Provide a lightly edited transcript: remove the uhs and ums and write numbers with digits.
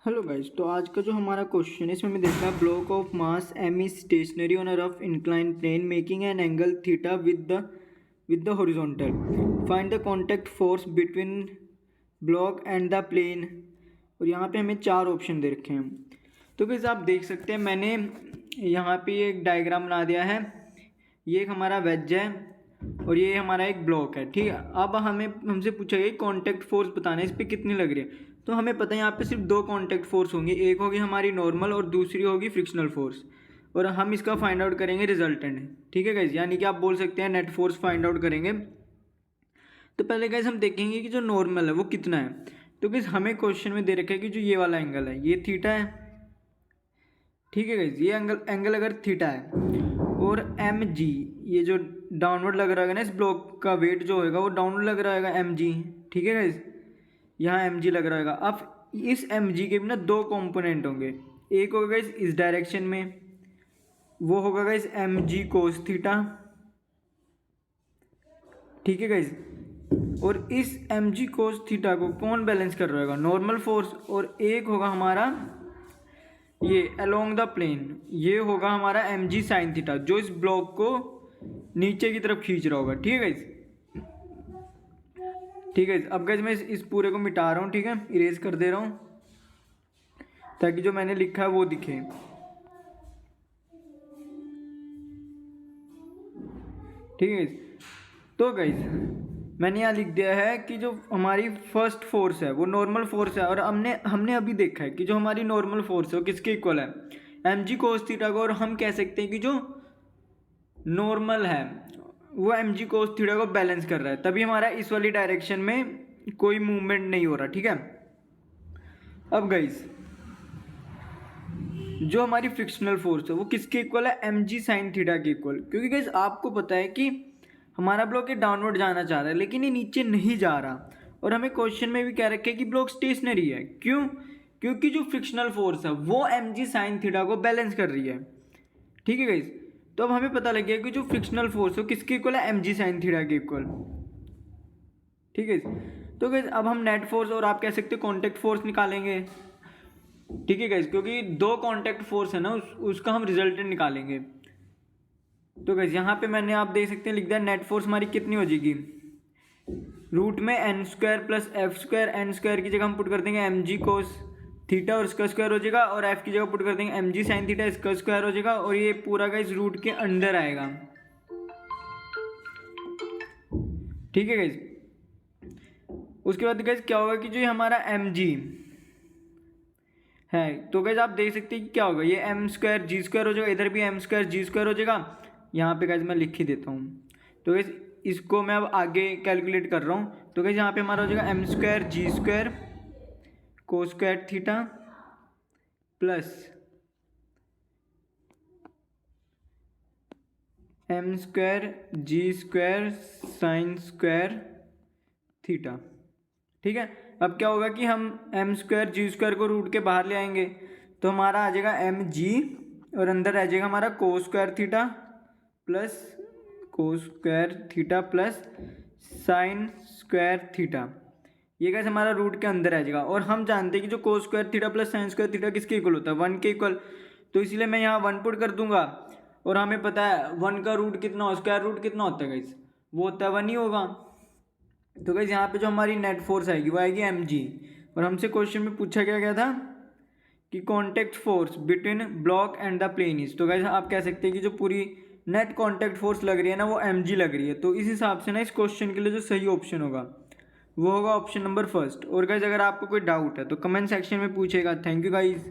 Hello guys, तो आज का जो हमारा क्वेश्चन है इसमें हमें देखना है block of mass m is stationary on a rough incline plane making an angle theta with the horizontal. Find the contact force between block and the plane. और यहाँ पे हमें चार ऑप्शन दे रखे हैं। तो गाइस आप देख सकते हैं मैंने यहाँ पे एक डायग्राम बना दिया है। ये एक हमारा वेज है और ये हमारा एक ब्लॉक है, ठीक है। अब हमसे पूछा गया कांटेक्ट फोर्स बताना है, इस पर कितनी लग रही है। तो हमें पता है यहाँ पे सिर्फ दो कांटेक्ट फोर्स होंगी, एक होगी हमारी नॉर्मल और दूसरी होगी फ्रिक्शनल फोर्स। और हम इसका फाइंड आउट करेंगे रिजल्टेंट, ठीक है गाइज। यानी कि आप बोल सकते हैं नेट फोर्स फाइंड आउट करेंगे। तो पहले गाइज हम देखेंगे कि जो नॉर्मल है वो कितना है। तो गाइज हमें क्वेश्चन में दे रखा है कि जो ये वाला एंगल है ये थीटा है, ठीक है गाइज। ये एंगल अगर थीटा है और एम जी, ये जो डाउनवर्ड लग रहा है ना, इस ब्लॉक का वेट जो होगा वो डाउनवर्ड लग रहा होगा एम जी, ठीक है गाइज। यहाँ एम जी लग रहा होगा। अब इस एम जी के भी ना दो कंपोनेंट होंगे, एक होगा गाइज इस डायरेक्शन में, वो होगा guys M G cos theta, ठीक है गाइज। और इस एम जी कोस थीटा को कौन बैलेंस कर रहा होगा, नॉर्मल फोर्स। और एक होगा हमारा ये अलोंग द प्लेन, ये होगा हमारा एम जी साइन थीटा, जो इस ब्लॉक को नीचे की तरफ खींच रहा होगा, ठीक है गाइज। ठीक है, अब गाइज मैं इस पूरे को मिटा रहा हूँ, ठीक है, इरेज कर दे रहा हूँ ताकि जो मैंने लिखा है वो दिखे। ठीक है गाइज, तो गाइज मैंने यहाँ लिख दिया है कि जो हमारी फर्स्ट फोर्स है वो नॉर्मल फोर्स है। और हमने अभी देखा है कि जो हमारी नॉर्मल फोर्स है वो किसके इक्वल है, एम जी कोस थीटा को। और हम कह सकते हैं कि जो नॉर्मल है वो एम जी कोस थीटा को बैलेंस कर रहा है, तभी हमारा इस वाली डायरेक्शन में कोई मूवमेंट नहीं हो रहा, ठीक है। अब गाइस जो हमारी फ्रिक्शनल फोर्स है वो किसके इक्वल है, एम जी साइन थीटा के इक्वल। क्योंकि गाइस आपको पता है कि हमारा ब्लॉक ये डाउनवर्ड जाना चाह रहा है लेकिन ये नीचे नहीं जा रहा। और हमें क्वेश्चन में भी कह रखा है कि ब्लॉक स्टेशनरी है। क्यों? क्योंकि जो फ्रिक्शनल फोर्स है वो एम जी साइन थीटा को बैलेंस कर रही है, ठीक है गाइस। तो अब हमें पता लग गया कि जो फ्रिक्शनल फोर्स है किसके इक्वल है, एम जी साइन थीटा के इक्वल, ठीक है। तो गाइस अब हम नेट फोर्स और आप कह सकते हो कांटेक्ट फोर्स निकालेंगे, ठीक है गाइस। क्योंकि दो कांटेक्ट फोर्स है ना, उसका हम रिजल्टेंट निकालेंगे। तो गाइस यहाँ पे मैंने आप देख सकते हैं लिख दिया नेट फोर्स हमारी कितनी हो जाएगी, रूट में N square plus F square. N square की जगह हम पुट कर देंगे एम जी कोस थीटा और इसका स्क्वायर हो जाएगा, और एफ की जगह पुट कर देंगे एम जी साइन थीटा, इसका स्क्वायर हो जाएगा। और ये पूरा गाइस रूट के अंदर आएगा, ठीक है गाइस। उसके बाद गाइस क्या होगा कि जो ये हमारा एम जी है, तो गाइस आप देख सकते हैं कि क्या होगा, ये एम स्क्वायर जी स्क्वायर हो जाएगा, इधर भी एम स्क्वायर जी स्क्वायर हो जाएगा। यहाँ पे गाइस मैं लिख ही देता हूँ। तो गाइस इसको मैं अब आगे कैलकुलेट कर रहा हूँ। तो गाइस यहाँ पे हमारा हो जाएगा M square G square cos square theta plus M square G square sine square theta, ठीक है। अब क्या होगा कि हम एम स्क्वायर जी स्क्वायर को रूट के बाहर ले आएंगे, तो हमारा आ जाएगा एम जी और अंदर रह जाएगा हमारा कोस square theta plus cos square theta plus sign square theta. ये कैसे हमारा रूट के अंदर आ जाएगा। और हम जानते हैं कि जो कोस square theta plus sign square theta किसके इक्वल होता है, 1 के इक्वल। तो इसलिए मैं यहाँ 1 पुट कर दूंगा। और हमें पता है 1 का रूट कितना हो, स्क्वायर रूट कितना होता है गाइस, वो होता है 1 ही होगा। तो गाइस यहाँ पे जो हमारी नेट फोर्स आएगी वो आएगी एम जी। और हमसे क्वेश्चन में पूछा गया था कि contact force between block and the plane is. तो गाइस आप कह सकते हैं कि जो पूरी नेट कॉन्टैक्ट फोर्स लग रही है ना वो एम जी लग रही है। तो इस हिसाब से ना इस क्वेश्चन के लिए जो सही ऑप्शन होगा वो होगा ऑप्शन नंबर फर्स्ट। और गाइस अगर आपको कोई डाउट है तो कमेंट सेक्शन में पूछेगा। Thank you guys.